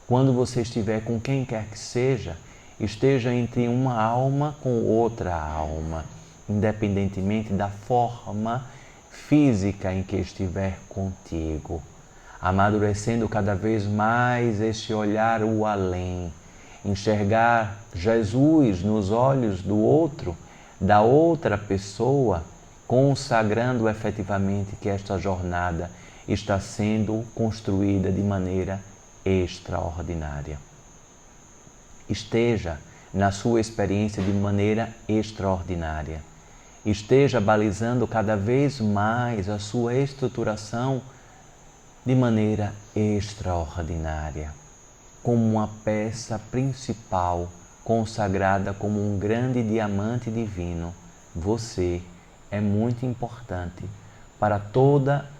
Quando você estiver com quem quer que seja, esteja entre uma alma com outra alma, independentemente da forma física em que estiver contigo, amadurecendo cada vez mais este olhar o além, enxergar Jesus nos olhos do outro, da outra pessoa, consagrando efetivamente que esta jornada está sendo construída de maneira extraordinária. Esteja na sua experiência de maneira extraordinária. Esteja balizando cada vez mais a sua estruturação de maneira extraordinária, como uma peça principal consagrada como um grande diamante divino. Você é muito importante para toda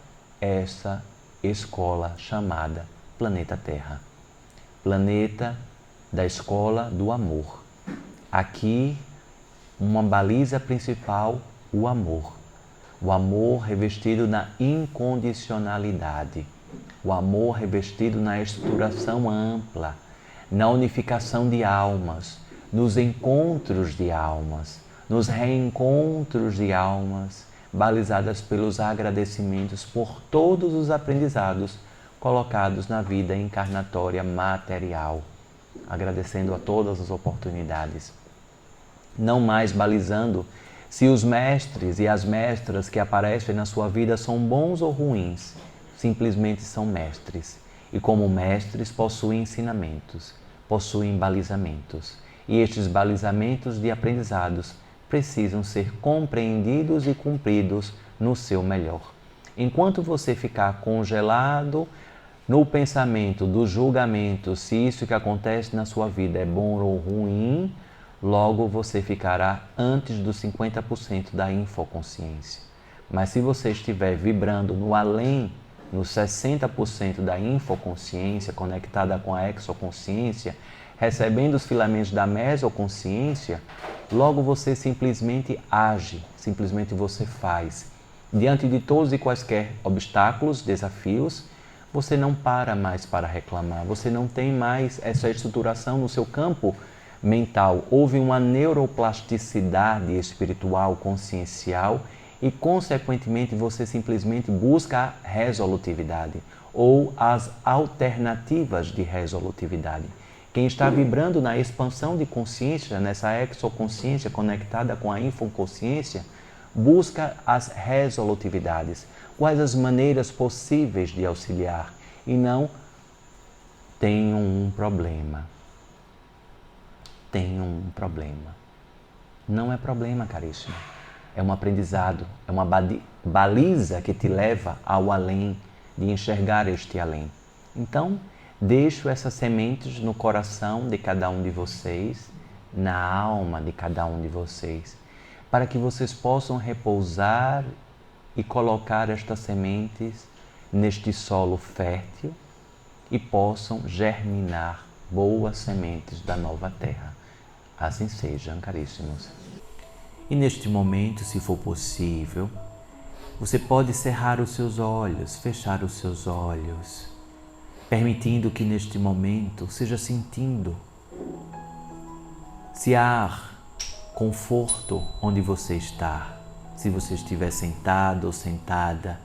essa escola chamada Planeta Terra. Planeta da escola do amor. Aqui, uma baliza principal, o amor. O amor revestido na incondicionalidade. O amor revestido na estruturação ampla, na unificação de almas, nos encontros de almas, nos reencontros de almas, balizadas pelos agradecimentos por todos os aprendizados colocados na vida encarnatória material, agradecendo a todas as oportunidades. Não mais balizando se os mestres e as mestras que aparecem na sua vida são bons ou ruins, simplesmente são mestres. E como mestres possuem ensinamentos, possuem balizamentos. E estes balizamentos de aprendizados precisam ser compreendidos e cumpridos no seu melhor. Enquanto você ficar congelado no pensamento do julgamento, se isso que acontece na sua vida é bom ou ruim, logo você ficará antes dos 50% da infoconsciência. Mas se você estiver vibrando no além, no 60% da infoconsciência, conectada com a exoconsciência, recebendo os filamentos da mesoconsciência, logo você simplesmente age, simplesmente você faz. Diante de todos e quaisquer obstáculos, desafios, você não para mais para reclamar, você não tem mais essa estruturação no seu campo mental. Houve uma neuroplasticidade espiritual, consciencial e, consequentemente, você simplesmente busca a resolutividade ou as alternativas de resolutividade. Quem está vibrando na expansão de consciência, nessa exoconsciência conectada com a infoconsciência, busca as resolutividades. Quais as maneiras possíveis de auxiliar e não tenho um problema. Tenho um problema. Não é problema, caríssimo. É um aprendizado, é uma baliza que te leva ao além, de enxergar este além. Então, deixo essas sementes no coração de cada um de vocês, na alma de cada um de vocês, para que vocês possam repousar e colocar estas sementes neste solo fértil e possam germinar boas sementes da nova terra. Assim sejam, caríssimos. E neste momento, se for possível, você pode cerrar os seus olhos, fechar os seus olhos, permitindo que neste momento seja sentindo se há conforto onde você está. Se você estiver sentado ou sentada,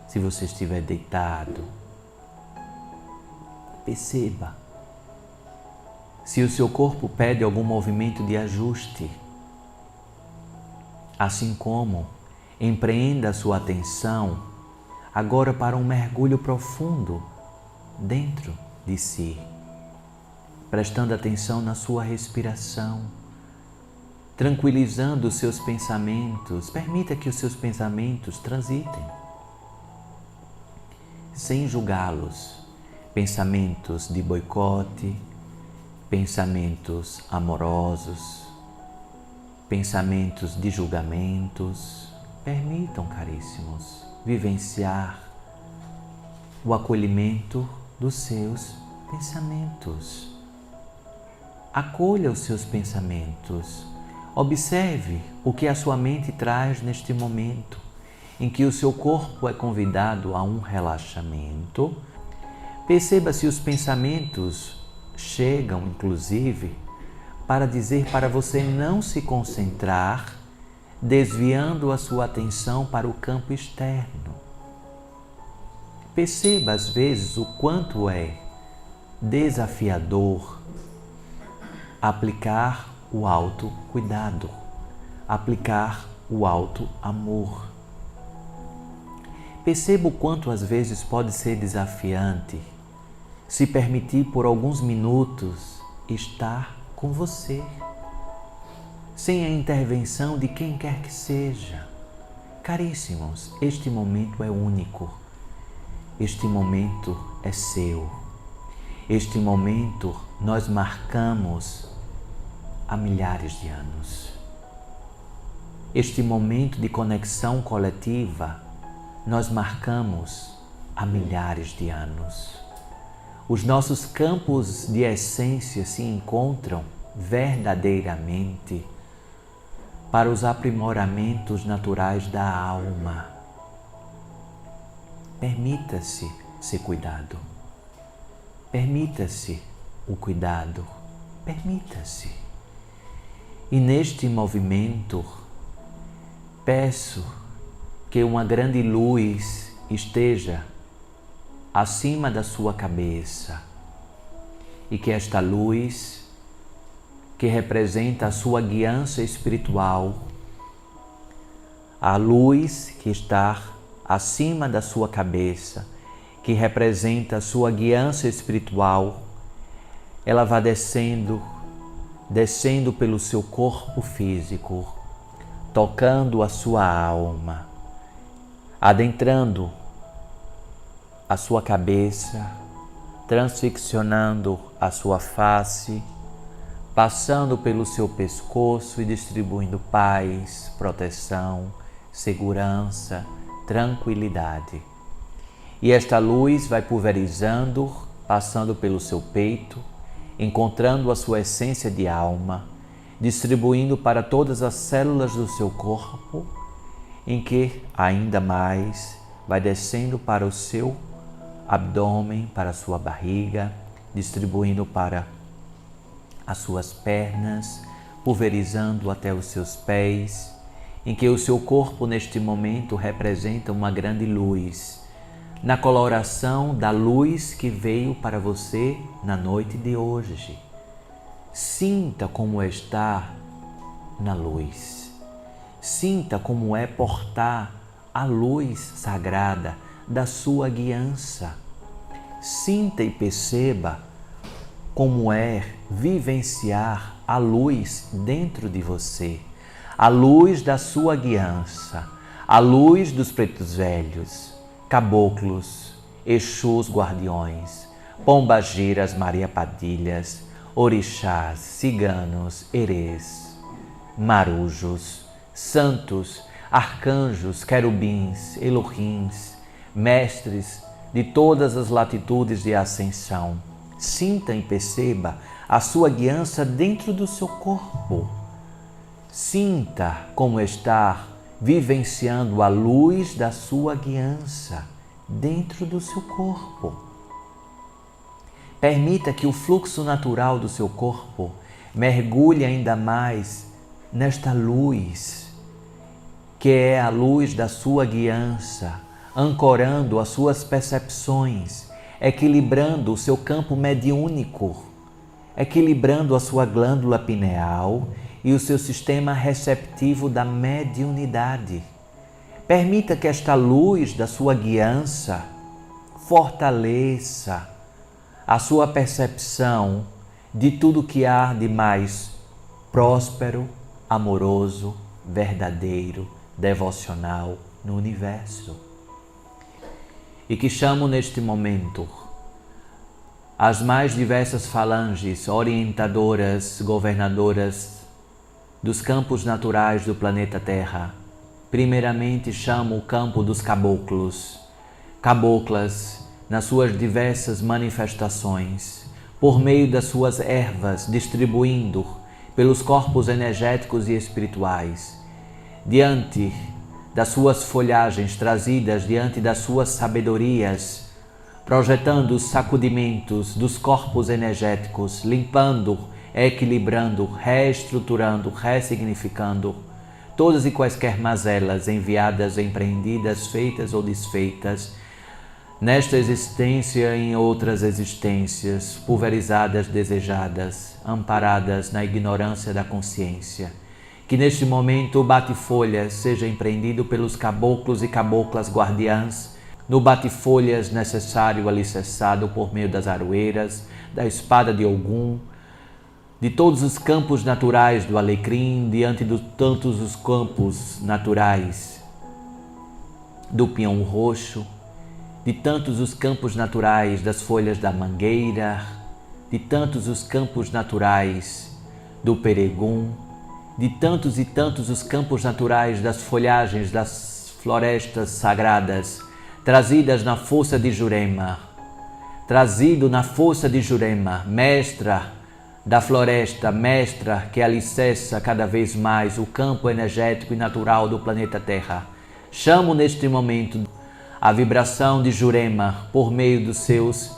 se você estiver deitado, perceba. Se o seu corpo pede algum movimento de ajuste, assim como empreenda a sua atenção agora para um mergulho profundo dentro de si, prestando atenção na sua respiração, tranquilizando os seus pensamentos. Permita que os seus pensamentos transitem, sem julgá-los. Pensamentos de boicote, pensamentos amorosos, pensamentos de julgamentos. Permitam, caríssimos, vivenciar o acolhimento dos seus pensamentos. Acolha os seus pensamentos. Observe o que a sua mente traz neste momento, em que o seu corpo é convidado a um relaxamento. Perceba se os pensamentos chegam, inclusive, para dizer para você não se concentrar, desviando a sua atenção para o campo externo. Perceba, às vezes, o quanto é desafiador aplicar o autocuidado, aplicar o autoamor. Perceba o quanto às vezes pode ser desafiante se permitir por alguns minutos estar com você, sem a intervenção de quem quer que seja. Caríssimos, este momento é único, este momento é seu, este momento nós marcamos há milhares de anos. Este momento de conexão coletiva nós marcamos há milhares de anos. Os nossos campos de essência se encontram verdadeiramente para os aprimoramentos naturais da alma. Permita-se ser cuidado. Permita-se o cuidado. Permita-se. E neste movimento, peço que uma grande luz esteja acima da sua cabeça e que esta luz, que representa a sua guiança espiritual, a luz que está acima da sua cabeça, que representa a sua guiança espiritual, ela vai descendo pelo seu corpo físico, tocando a sua alma, adentrando a sua cabeça, transficcionando a sua face, passando pelo seu pescoço e distribuindo paz, proteção, segurança, tranquilidade. E esta luz vai pulverizando, passando pelo seu peito, encontrando a sua essência de alma, distribuindo para todas as células do seu corpo, em que ainda mais vai descendo para o seu abdômen, para a sua barriga, distribuindo para as suas pernas, pulverizando até os seus pés, em que o seu corpo neste momento representa uma grande luz, na coloração da luz que veio para você na noite de hoje. Sinta como é estar na luz. Sinta como é portar a luz sagrada da sua guiança. Sinta e perceba como é vivenciar a luz dentro de você, a luz da sua guiança, a luz dos pretos velhos, caboclos, exus guardiões, pombagiras, Maria Padilhas, orixás, ciganos, erês, marujos, santos, arcanjos, querubins, elohins, mestres de todas as latitudes de ascensão. Sinta e perceba a sua guiança dentro do seu corpo. Sinta como estar vivenciando a luz da sua guiança dentro do seu corpo. Permita que o fluxo natural do seu corpo mergulhe ainda mais nesta luz, que é a luz da sua guiança, ancorando as suas percepções, equilibrando o seu campo mediúnico, equilibrando a sua glândula pineal e o seu sistema receptivo da mediunidade. Permita que esta luz da sua guiança fortaleça a sua percepção de tudo que há de mais próspero, amoroso, verdadeiro, devocional no universo. E que chamo neste momento as mais diversas falanges orientadoras, governadoras dos campos naturais do planeta Terra. Primeiramente chamo o campo dos caboclos, caboclas nas suas diversas manifestações, por meio das suas ervas, distribuindo pelos corpos energéticos e espirituais, diante das suas folhagens trazidas, diante das suas sabedorias, projetando os sacudimentos dos corpos energéticos, limpando, equilibrando, reestruturando, ressignificando todas e quaisquer mazelas enviadas, empreendidas, feitas ou desfeitas, nesta existência e em outras existências, pulverizadas, desejadas, amparadas na ignorância da consciência. Que neste momento o bate-folhas seja empreendido pelos caboclos e caboclas guardiãs, no bate-folhas necessário alicerçado por meio das aroeiras, da espada de Ogum, de todos os campos naturais do alecrim, diante de tantos os campos naturais do pinhão roxo, de tantos os campos naturais das folhas da mangueira, de tantos os campos naturais do peregum, de tantos e tantos os campos naturais das folhagens das florestas sagradas, trazidas na força de Jurema, trazido na força de Jurema, mestra da floresta, mestra que alicerça cada vez mais o campo energético e natural do planeta Terra. Chamo neste momento a vibração de Jurema por meio dos seus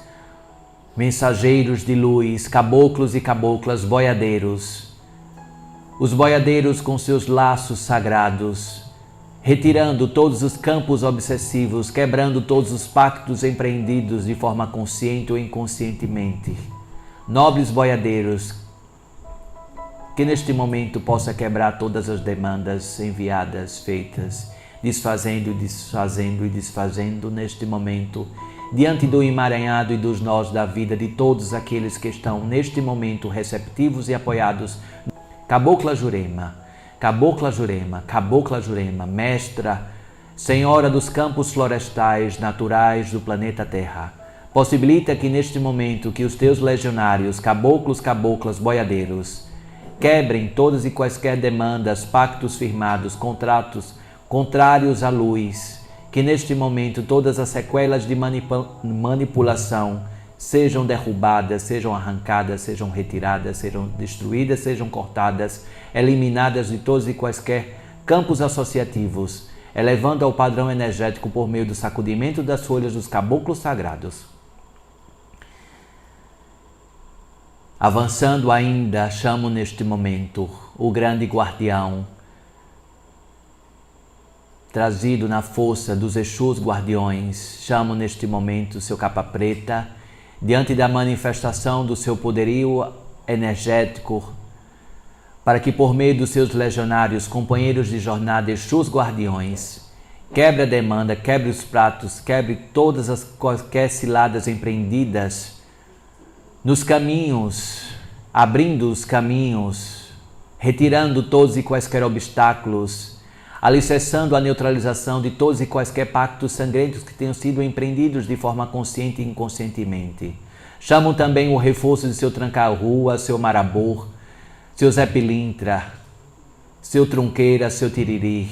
mensageiros de luz, caboclos e caboclas boiadeiros, os boiadeiros com seus laços sagrados, retirando todos os campos obsessivos, quebrando todos os pactos empreendidos de forma consciente ou inconscientemente. Nobres boiadeiros, que neste momento possa quebrar todas as demandas enviadas, feitas, desfazendo e desfazendo neste momento, diante do emaranhado e dos nós da vida de todos aqueles que estão neste momento receptivos e apoiados. Cabocla Jurema, Cabocla Jurema, Cabocla Jurema, mestra, senhora dos campos florestais naturais do planeta Terra, possibilita que neste momento que os teus legionários, caboclos, caboclas, boiadeiros, quebrem todas e quaisquer demandas, pactos firmados, contratos contrários à luz, que neste momento todas as sequelas de manipulação sejam derrubadas, sejam arrancadas, sejam retiradas, sejam destruídas, sejam cortadas, eliminadas de todos e quaisquer campos associativos, elevando ao padrão energético por meio do sacudimento das folhas dos caboclos sagrados. Avançando ainda, chamo neste momento o grande guardião, trazido na força dos Exus guardiões. Chamo neste momento seu capa preta, diante da manifestação do seu poderio energético, para que por meio dos seus legionários, companheiros de jornada, Exus guardiões, quebre a demanda, quebre os pratos, quebre todas as quaisquer ciladas empreendidas nos caminhos, abrindo os caminhos, retirando todos e quaisquer obstáculos, alicerçando a neutralização de todos e quaisquer pactos sangrentos que tenham sido empreendidos de forma consciente e inconscientemente. Chamam também o reforço de seu tranca-rua, seu marabor, seu Zé Pilintra, seu Trunqueira, seu Tiriri,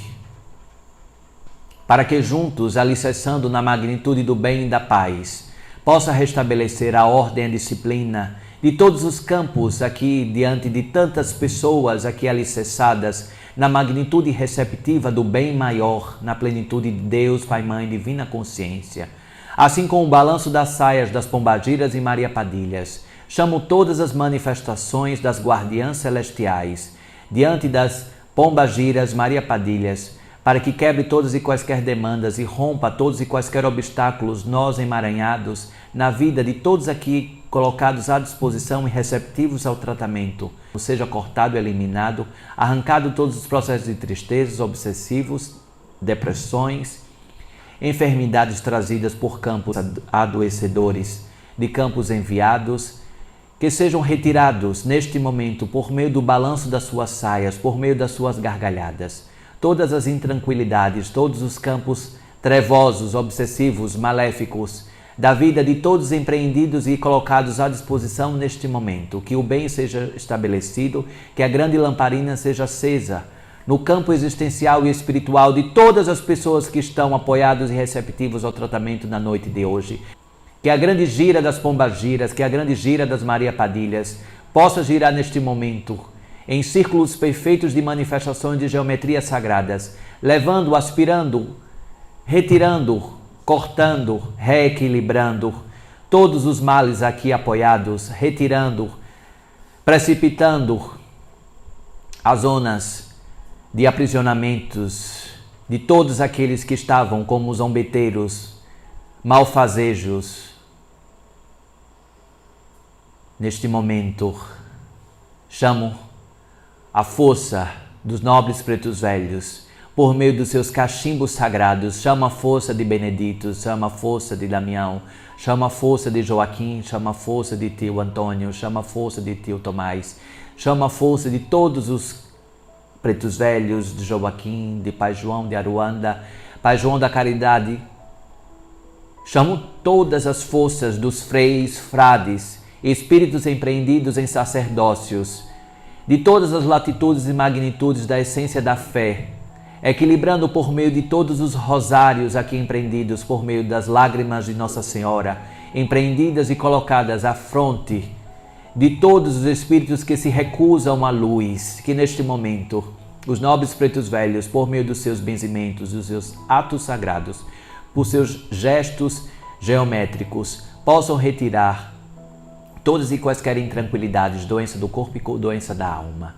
para que juntos, alicerçando na magnitude do bem e da paz, possa restabelecer a ordem e a disciplina de todos os campos aqui, diante de tantas pessoas aqui alicerçadas na magnitude receptiva do bem maior, na plenitude de Deus, Pai, Mãe, Divina Consciência. Assim como o balanço das saias das Pombagiras e Maria Padilhas, chamo todas as manifestações das guardiãs celestiais diante das Pombagiras, Maria Padilhas, para que quebre todas e quaisquer demandas e rompa todos e quaisquer obstáculos, nós emaranhados, na vida de todos aqui colocados à disposição e receptivos ao tratamento, seja cortado e eliminado, arrancado todos os processos de tristezas, obsessivos, depressões, enfermidades trazidas por campos adoecedores, de campos enviados, que sejam retirados neste momento por meio do balanço das suas saias, por meio das suas gargalhadas. Todas as intranquilidades, todos os campos trevosos, obsessivos, maléficos, da vida de todos empreendidos e colocados à disposição neste momento. Que o bem seja estabelecido, que a grande lamparina seja acesa no campo existencial e espiritual de todas as pessoas que estão apoiados e receptivos ao tratamento na noite de hoje. Que a grande gira das Pombagiras, que a grande gira das Maria Padilhas possa girar neste momento em círculos perfeitos de manifestações de geometrias sagradas, levando, aspirando, retirando, cortando, reequilibrando todos os males aqui apoiados, retirando, precipitando as zonas de aprisionamentos de todos aqueles que estavam como zombeteiros, malfazejos. Neste momento, chamo a força dos nobres pretos velhos, por meio dos seus cachimbos sagrados, chama a força de Benedito, chama a força de Damião, chama a força de Joaquim, chama a força de tio Antônio, chama a força de tio Tomás, chama a força de todos os pretos velhos, de Joaquim, de Pai João de Aruanda, Pai João da Caridade. Chamo todas as forças dos freis, frades, espíritos empreendidos em sacerdócios, de todas as latitudes e magnitudes da essência da fé, equilibrando por meio de todos os rosários aqui empreendidos, por meio das lágrimas de Nossa Senhora, empreendidas e colocadas à fronte de todos os espíritos que se recusam à luz, que neste momento os nobres pretos velhos, por meio dos seus benzimentos, dos seus atos sagrados, por seus gestos geométricos, possam retirar todas e quaisquer intranquilidades, doença do corpo e doença da alma,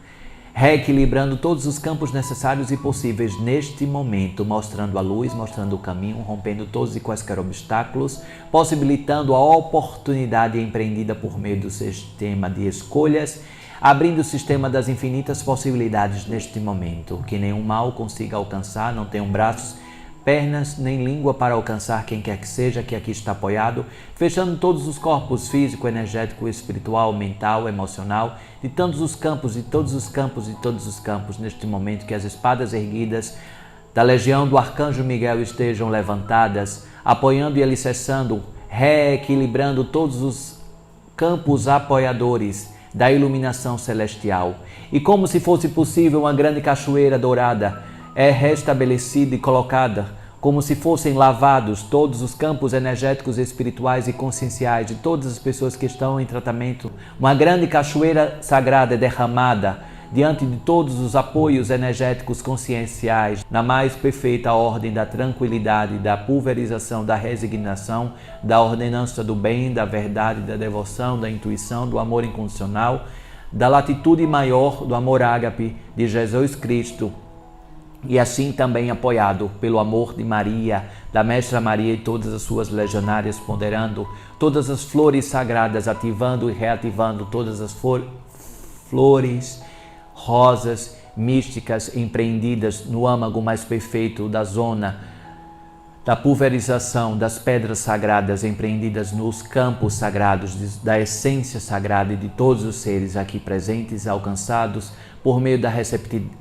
reequilibrando todos os campos necessários e possíveis neste momento, mostrando a luz, mostrando o caminho, rompendo todos e quaisquer obstáculos, possibilitando a oportunidade empreendida por meio do sistema de escolhas, abrindo o sistema das infinitas possibilidades neste momento, que nenhum mal consiga alcançar, não tenham braços, pernas nem língua para alcançar quem quer que seja que aqui está apoiado, fechando todos os corpos físico, energético, espiritual, mental, emocional, de todos os campos, de todos os campos, de todos os campos, neste momento que as espadas erguidas da legião do Arcanjo Miguel estejam levantadas, apoiando e alicerçando, reequilibrando todos os campos apoiadores da iluminação celestial. E como se fosse possível, uma grande cachoeira dourada é restabelecida e colocada, como se fossem lavados todos os campos energéticos, espirituais e conscienciais de todas as pessoas que estão em tratamento. Uma grande cachoeira sagrada é derramada diante de todos os apoios energéticos conscienciais, na mais perfeita ordem da tranquilidade, da pulverização, da resignação, da ordenança do bem, da verdade, da devoção, da intuição, do amor incondicional, da latitude maior do amor ágape de Jesus Cristo, e assim também apoiado pelo amor de Maria, da Mestra Maria e todas as suas legionárias, ponderando todas as flores sagradas, ativando e reativando todas as flores, rosas místicas empreendidas no âmago mais perfeito da zona da pulverização das pedras sagradas empreendidas nos campos sagrados da essência sagrada e de todos os seres aqui presentes, alcançados por meio da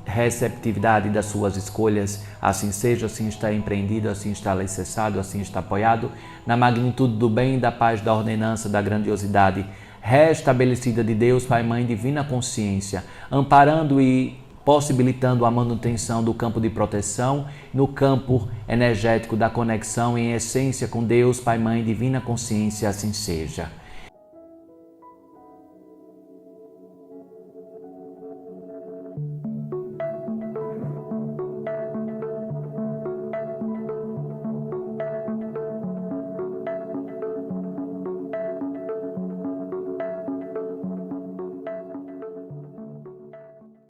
receptividade das suas escolhas. Assim seja, assim está empreendido, assim está alicerçado, assim está apoiado, na magnitude do bem, da paz, da ordenança, da grandiosidade restabelecida de Deus, Pai, Mãe, Divina Consciência, amparando e possibilitando a manutenção do campo de proteção no campo energético da conexão em essência com Deus, Pai, Mãe, Divina Consciência, assim seja.